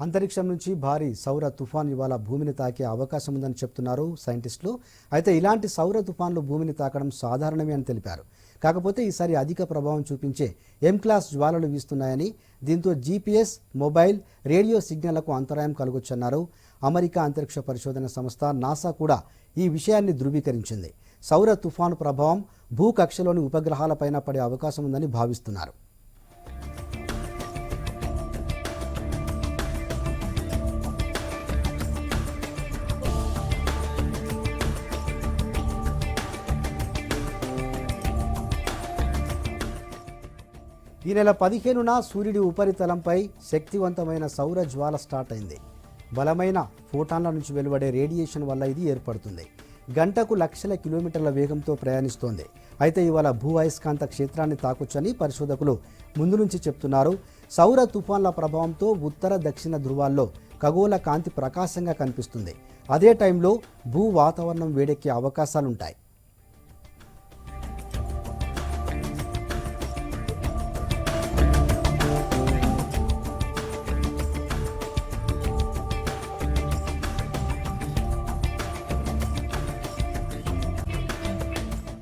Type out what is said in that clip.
అంతరిక్షం నుంచి భారీ సౌర తుఫాన్ ఇవాళ భూమిని తాకే అవకాశం ఉందని చెప్తున్నారు సైంటిస్టులు. అయితే ఇలాంటి సౌర తుఫాన్లు భూమిని తాకడం సాధారణమే అని తెలిపారు. కాకపోతే ఈసారి అధిక ప్రభావం చూపించే ఎం క్లాస్ జ్వాలలు వీస్తున్నాయని, దీంతో జీపీఎస్, మొబైల్, రేడియో సిగ్నళ్లకు అంతరాయం కలగొచ్చన్నారు. అమెరికా అంతరిక్ష పరిశోధన సంస్థ నాసా కూడా ఈ విషయాన్ని ధృవీకరించింది. సౌర తుఫాను ప్రభావం భూకక్షలోని ఉపగ్రహాలపైన పడే అవకాశం ఉందని భావిస్తున్నారు. ఈ నెల 15న సూర్యుడి ఉపరితలంపై శక్తివంతమైన సౌర జ్వాల స్టార్ట్ అయింది. బలమైన ఫోటాన్ల నుంచి వెలువడే రేడియేషన్ వల్ల ఇది ఏర్పడుతుంది. గంటకు లక్షల కిలోమీటర్ల వేగంతో ప్రయాణిస్తోంది. అయితే ఇవాళ భూ అయస్కాంత క్షేత్రాన్ని తాకొచ్చని పరిశోధకులు ముందు నుంచి చెప్తున్నారు. సౌర తుఫాన్ల ప్రభావంతో ఉత్తర దక్షిణ ధృవాల్లో ఖగోళ కాంతి ప్రకాశంగా కనిపిస్తుంది. అదే టైంలో భూ వాతావరణం వేడెక్కే అవకాశాలుంటాయి.